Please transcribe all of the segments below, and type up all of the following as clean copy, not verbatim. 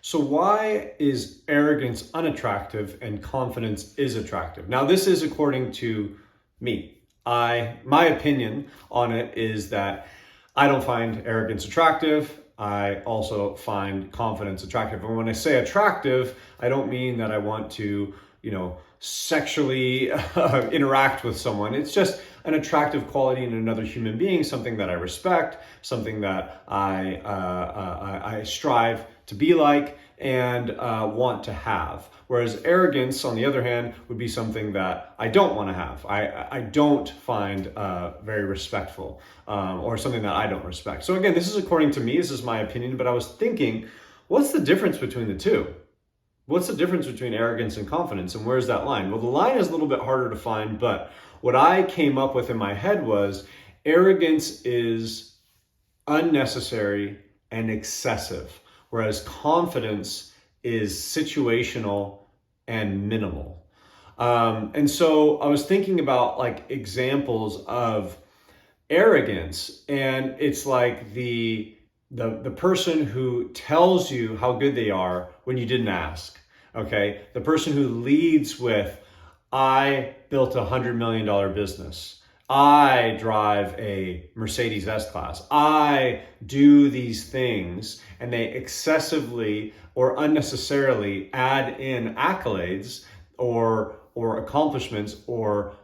So why is arrogance unattractive and confidence is attractive? Now, this is according to me. My opinion on it is that I don't find arrogance attractive. I also find confidence attractive. And when I say attractive, I don't mean that I want to, sexually interact with someone. It's just an attractive quality in another human being, something that I respect, something that I strive to be like and want to have. Whereas arrogance, on the other hand, would be something that I don't want to have. I don't find very respectful or something that I don't respect. So again, this is according to me, this is my opinion, but I was thinking, what's the difference between the two? What's the difference between arrogance and confidence, and where's that line? Well, the line is a little bit harder to find, but what I came up with in my head was arrogance is unnecessary and excessive, whereas confidence is situational and minimal. And so I was thinking about like examples of arrogance, and it's like the person who tells you how good they are when you didn't ask. Okay, the person who leads with, I built $100 million business. I drive a Mercedes S-Class. I do these things, and they excessively or unnecessarily add in accolades or accomplishments, or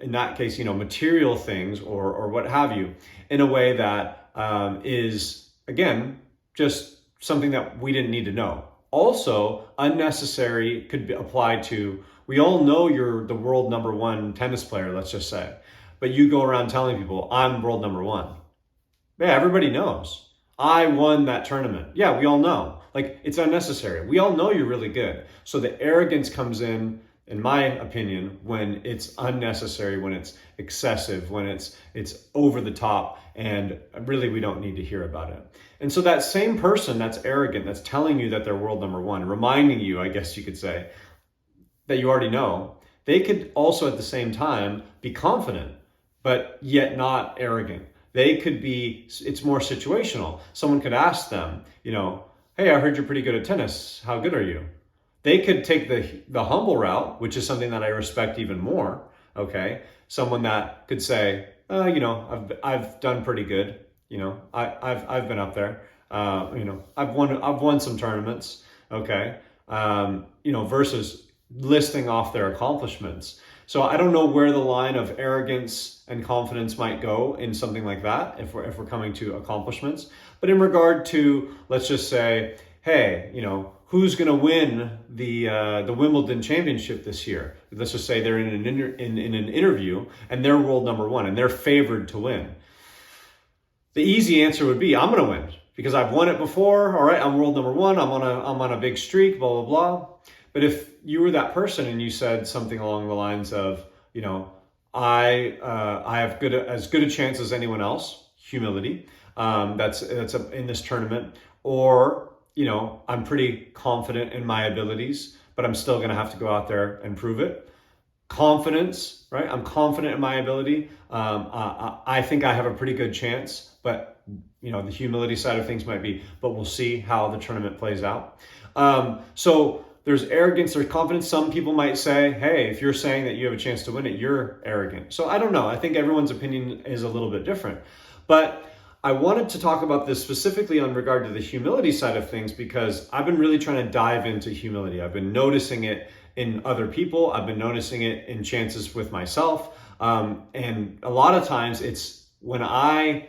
in that case, material things or what have you, in a way that is, again, just something that we didn't need to know. Also, unnecessary could be applied to, we all know you're the world number one tennis player, let's just say, but you go around telling people, I'm world number one. Yeah, everybody knows. I won that tournament. Yeah, we all know. Like, it's unnecessary. We all know you're really good. So the arrogance comes in my opinion, when it's unnecessary, when it's excessive, when it's over the top, and really we don't need to hear about it. And so that same person that's arrogant, that's telling you that they're world number one, reminding you, I guess you could say, that you already know, they could also at the same time be confident, but yet not arrogant. They could be, it's more situational. Someone could ask them, hey, I heard you're pretty good at tennis. How good are you? They could take the humble route, which is something that I respect even more. Okay, someone that could say, I've done pretty good. I've been up there. I've won some tournaments. Okay, versus listing off their accomplishments. So I don't know where the line of arrogance and confidence might go in something like that if we're coming to accomplishments. But in regard to, let's just say, hey, who's going to win the Wimbledon championship this year? Let's just say they're in an interview and they're world number one and they're favored to win. The easy answer would be, I'm going to win because I've won it before. All right, I'm world number one. I'm on a big streak. Blah blah blah. But if you were that person and you said something along the lines of, I have as good a chance as anyone else, humility. That's in this tournament, or I'm pretty confident in my abilities, but I'm still going to have to go out there and prove it. Confidence, right? I'm confident in my ability. I think I have a pretty good chance, but the humility side of things might be, but we'll see how the tournament plays out. So there's arrogance, there's confidence. Some people might say, hey, if you're saying that you have a chance to win it, you're arrogant. So I don't know. I think everyone's opinion is a little bit different. But I wanted to talk about this specifically on regard to the humility side of things, because I've been really trying to dive into humility. I've been noticing it in other people. I've been noticing it in chances with myself. And a lot of times it's when I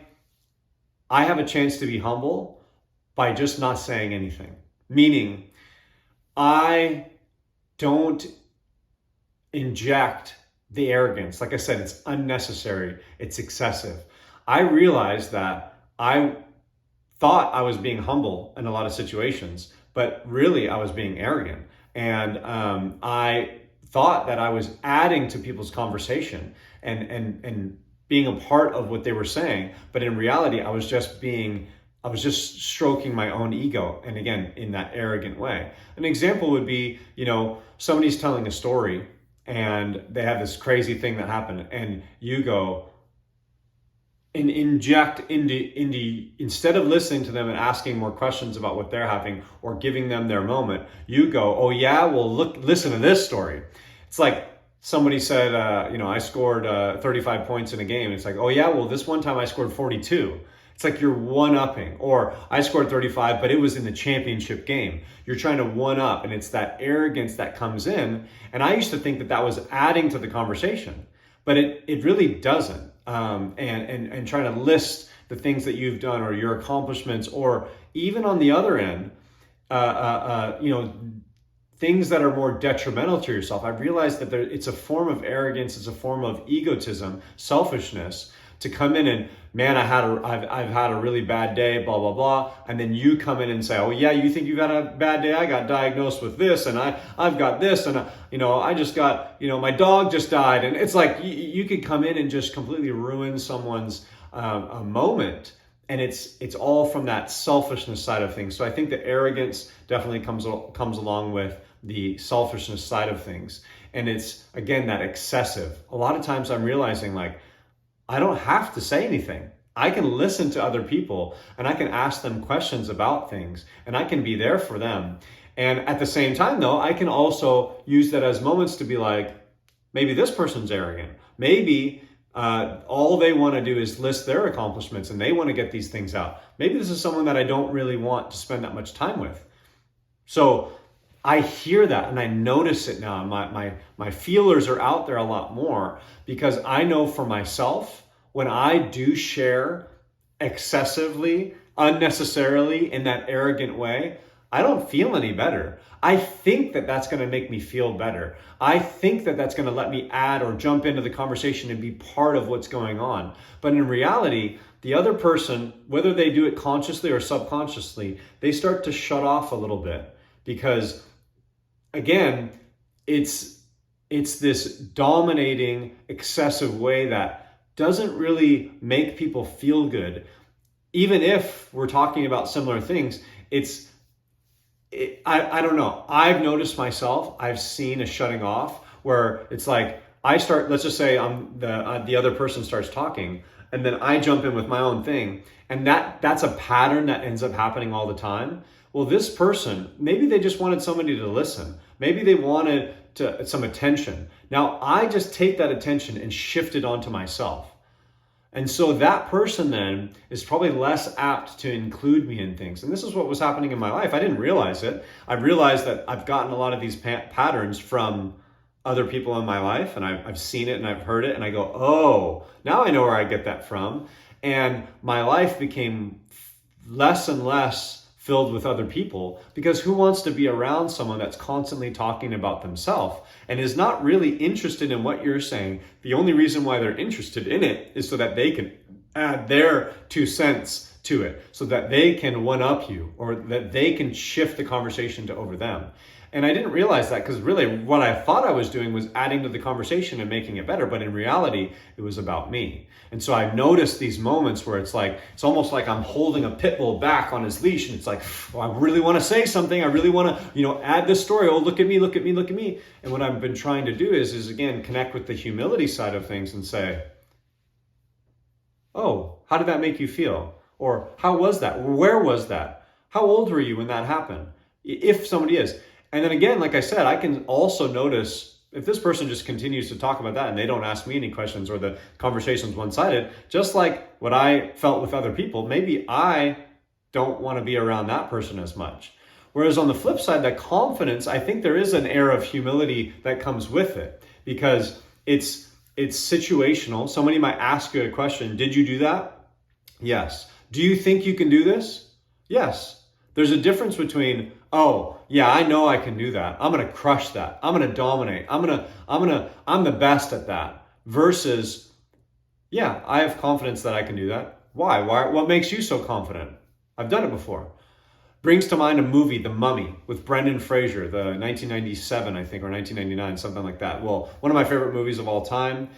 have a chance to be humble by just not saying anything. Meaning, I don't inject the arrogance. Like I said, it's unnecessary. It's excessive. I realized that I thought I was being humble in a lot of situations, but really I was being arrogant. And I thought that I was adding to people's conversation and being a part of what they were saying. But in reality, I was just stroking my own ego. And again, in that arrogant way. An example would be, somebody's telling a story and they have this crazy thing that happened and you go, and inject into instead of listening to them and asking more questions about what they're having or giving them their moment, you go, oh yeah, well listen to this story. It's like somebody said, I scored 35 points in a game. It's like, oh yeah, well this one time I scored 42. It's like you're one-upping. Or I scored 35, but it was in the championship game. You're trying to one-up, and it's that arrogance that comes in. And I used to think that was adding to the conversation, but it really doesn't. And trying to list the things that you've done or your accomplishments, or even on the other end, things that are more detrimental to yourself. I've realized that it's a form of arrogance, it's a form of egotism, selfishness, to come in and, man, I've had a really bad day, blah, blah, blah. And then you come in and say, oh yeah, you think you got a bad day? I got diagnosed with this, and I've got this, and I just got, my dog just died. And it's like, you could come in and just completely ruin someone's a moment. And it's all from that selfishness side of things. So I think the arrogance definitely comes along with the selfishness side of things. And it's, again, that excessive. A lot of times I'm realizing, like, I don't have to say anything. I can listen to other people, and I can ask them questions about things, and I can be there for them. And at the same time, though, I can also use that as moments to be like, maybe this person's arrogant. Maybe all they want to do is list their accomplishments, and they want to get these things out. Maybe this is someone that I don't really want to spend that much time with. So I hear that and I notice it now. My feelers are out there a lot more, because I know for myself, when I do share excessively, unnecessarily, in that arrogant way, I don't feel any better. I think that that's going to make me feel better. I think that that's going to let me add or jump into the conversation and be part of what's going on. But in reality, the other person, whether they do it consciously or subconsciously, they start to shut off a little bit, because again, it's this dominating, excessive way that doesn't really make people feel good. Even if we're talking about similar things, I don't know. I've noticed myself, I've seen a shutting off where it's like, let's just say the other person starts talking, and then I jump in with my own thing. And that's a pattern that ends up happening all the time. Well, this person, maybe they just wanted somebody to listen. Maybe they wanted some attention. Now, I just take that attention and shift it onto myself. And so that person then is probably less apt to include me in things. And this is what was happening in my life. I didn't realize it. I realized that I've gotten a lot of these patterns from other people in my life, and I've seen it and I've heard it, and I go, oh, now I know where I get that from. And my life became less and less filled with other people, because who wants to be around someone that's constantly talking about themselves and is not really interested in what you're saying? The only reason why they're interested in it is so that they can add their 2 cents to it, so that they can one-up you, or that they can shift the conversation to over them. And I didn't realize that, because really what I thought I was doing was adding to the conversation and making it better. But in reality, it was about me. And so I've noticed these moments where it's almost like I'm holding a pit bull back on his leash. And it's like, well, I really want to say something. I really want to, add this story. Oh, look at me, look at me, look at me. And what I've been trying to do is again, connect with the humility side of things and say, oh, how did that make you feel? Or how was that? Where was that? How old were you when that happened? If somebody is. And then again, like I said, I can also notice if this person just continues to talk about that and they don't ask me any questions, or the conversation's one-sided, just like what I felt with other people, maybe I don't want to be around that person as much. Whereas on the flip side, that confidence, I think there is an air of humility that comes with it, because it's situational. Somebody might ask you a question. Did you do that? Yes. Do you think you can do this? Yes. There's a difference between, oh, yeah, I know I can do that. I'm going to crush that. I'm going to dominate. I'm the best at that. Versus, yeah, I have confidence that I can do that. Why? What makes you so confident? I've done it before. Brings to mind a movie, The Mummy, with Brendan Fraser, the 1997, I think, or 1999, something like that. Well, one of my favorite movies of all time,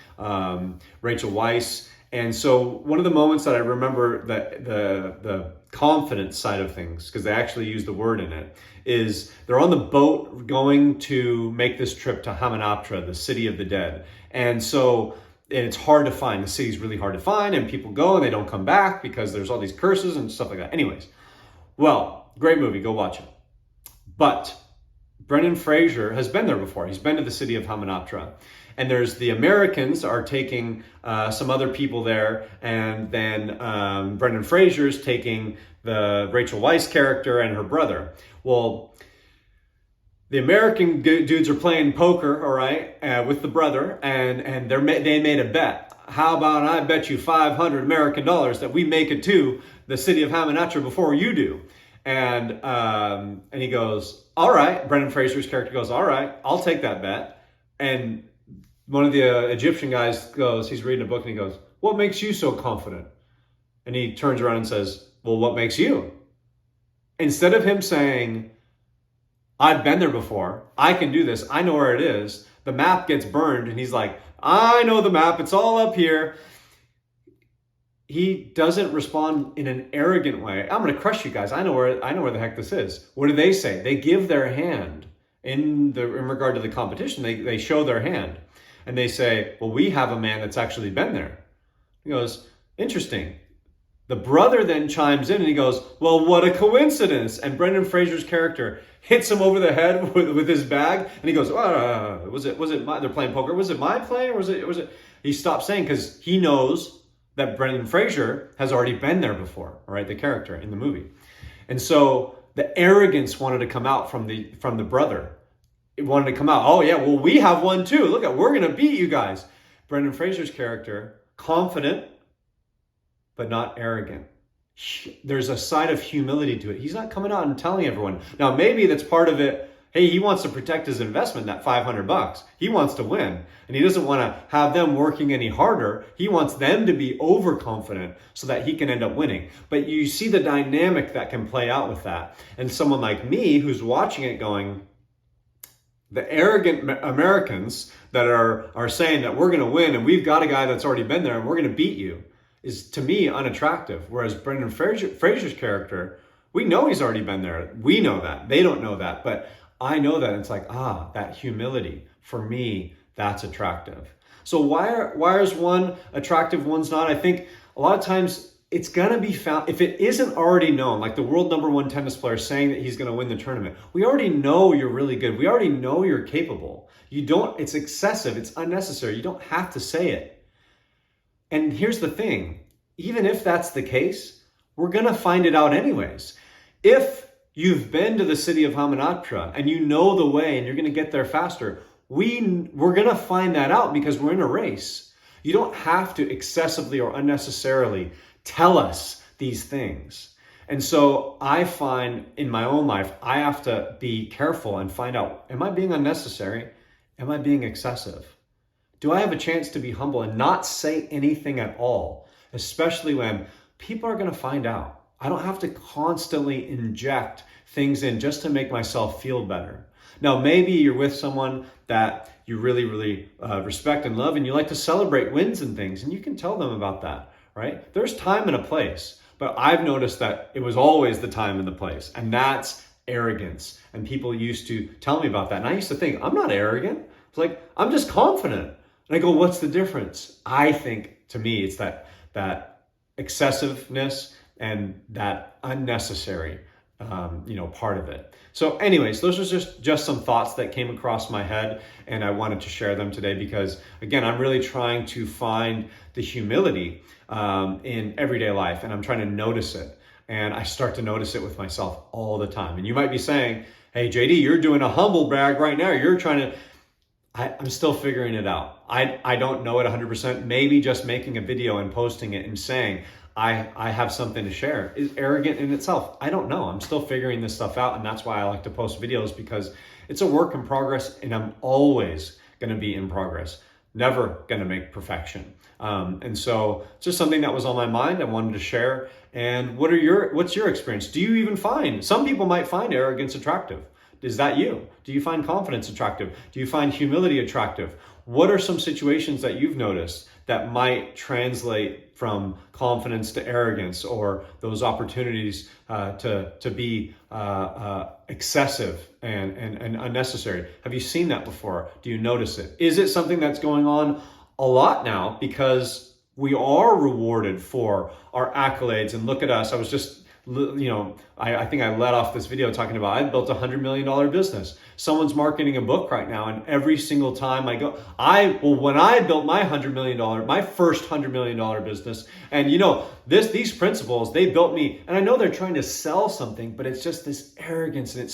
Rachel Weisz. And so one of the moments that I remember that the confidence side of things, because they actually use the word in it, is they're on the boat going to make this trip to Hamunaptra, the city of the dead. And so and it's hard to find. The city's really hard to find, and people go and they don't come back because there's all these curses and stuff like that. Anyways, well, great movie. Go watch it. But Brendan Fraser has been there before. He's been to the city of Hamunaptra. And there's the Americans are taking some other people there, and then Brendan Fraser's taking the Rachel Weisz character and her brother. Well, the American dudes are playing poker, all right, with the brother, and they made a bet. How about I bet you $500 American that we make it to the city of Hamunaptra before you do? And he goes, all right. Brendan Fraser's character goes, all right, I'll take that bet. And one of the Egyptian guys goes, he's reading a book, and he goes, what makes you so confident? And he turns around and says, well, what makes you? Instead of him saying, I've been there before, I can do this, I know where it is, the map gets burned, and he's like, I know the map, it's all up here. He doesn't respond in an arrogant way. I'm going to crush you guys. I know where the heck this is. What do they say? They give their hand in regard to the competition. They show their hand, and they say, well, we have a man that's actually been there. He goes, interesting. The brother then chimes in and he goes, well, what a coincidence. And Brendan Fraser's character hits him over the head with his bag, and he goes, was it my, they're playing poker. Was it my play, or was it? He stopped saying, because he knows that Brendan Fraser has already been there before, all right, the character in the movie. And so the arrogance wanted to come out from the brother. It wanted to come out, oh yeah, well, we have one too. Look, we're going to beat you guys. Brendan Fraser's character, confident, but not arrogant. There's a side of humility to it. He's not coming out and telling everyone. Now, maybe that's part of it. Hey, he wants to protect his investment, that $500. He wants to win. And he doesn't want to have them working any harder. He wants them to be overconfident so that he can end up winning. But you see the dynamic that can play out with that. And someone like me who's watching it going, the arrogant Americans that are saying that we're going to win and we've got a guy that's already been there and we're going to beat you, is to me unattractive. Whereas Brendan Fraser's character, we know he's already been there. We know that. They don't know that. But I know that. It's like, that humility, for me, that's attractive. So why is one attractive, one's not? I think a lot of times it's going to be found, if it isn't already known, like the world #1 tennis player saying that he's going to win the tournament, we already know you're really good. We already know you're capable. It's excessive. It's unnecessary. You don't have to say it. And here's the thing, even if that's the case, we're going to find it out anyways. If you've been to the city of Hamunaptra and you know the way and you're going to get there faster, we're going to find that out because we're in a race. You don't have to excessively or unnecessarily tell us these things. And so I find in my own life, I have to be careful and find out, am I being unnecessary? Am I being excessive? Do I have a chance to be humble and not say anything at all, especially when people are going to find out? I don't have to constantly inject things in just to make myself feel better. Now, maybe you're with someone that you really, really respect and love, and you like to celebrate wins and things, and you can tell them about that, right? There's time and a place, but I've noticed that it was always the time and the place, and that's arrogance. And people used to tell me about that, and I used to think, I'm not arrogant. It's like, I'm just confident. And I go, what's the difference? I think, to me, it's that excessiveness and that unnecessary, part of it. So anyways, those are just some thoughts that came across my head, and I wanted to share them today because, again, I'm really trying to find the humility in everyday life, and I'm trying to notice it. And I start to notice it with myself all the time. And you might be saying, hey, JD, you're doing a humble brag right now. You're trying to... I'm still figuring it out. I don't know it 100%. Maybe just making a video and posting it and saying I have something to share is arrogant in itself. I don't know. I'm still figuring this stuff out, and that's why I like to post videos, because it's a work in progress, and I'm always going to be in progress. Never going to make perfection. And so it's just something that was on my mind. I wanted to share. And what's your experience? Do you even find, some people might find arrogance attractive? Is that you? Do you find confidence attractive? Do you find humility attractive? What are some situations that you've noticed that might translate from confidence to arrogance, or those opportunities to be excessive and unnecessary? Have you seen that before? Do you notice it? Is it something that's going on a lot now because we are rewarded for our accolades. And look at us. I was just, I think I led off this video talking about I built $100 million business. Someone's marketing a book right now, and every single time when I built my my first $100 million business, and these principles, they built me, and I know they're trying to sell something, but it's just this arrogance, and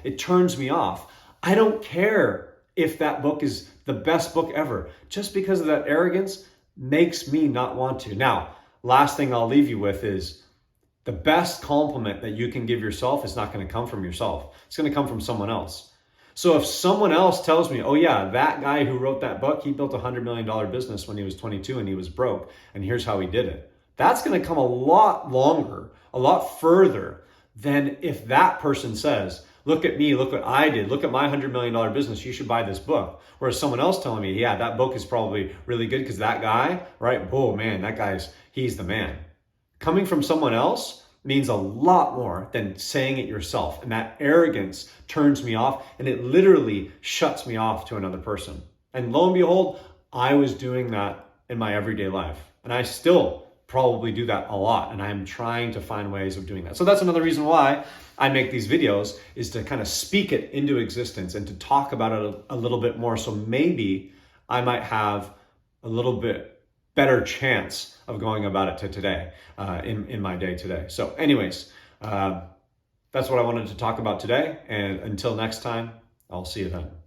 it turns me off. I don't care if that book is the best book ever. Just because of that arrogance makes me not want to. Now, last thing I'll leave you with is the best compliment that you can give yourself is not going to come from yourself. It's going to come from someone else. So if someone else tells me, oh yeah, that guy who wrote that book, he built a $100 million business when he was 22 and he was broke, and here's how he did it. That's going to come a lot longer, a lot further than if that person says, look at me, look what I did, look at my $100 million business, you should buy this book. Whereas someone else telling me, yeah, that book is probably really good because that guy, right? Oh man, he's the man. Coming from someone else means a lot more than saying it yourself. And that arrogance turns me off, and it literally shuts me off to another person. And lo and behold, I was doing that in my everyday life. And I still probably do that a lot. And I'm trying to find ways of doing that. So that's another reason why I make these videos, is to kind of speak it into existence and to talk about it a little bit more. So maybe I might have a little bit better chance of going about it today, in my day today. So anyways, that's what I wanted to talk about today. And until next time, I'll see you then.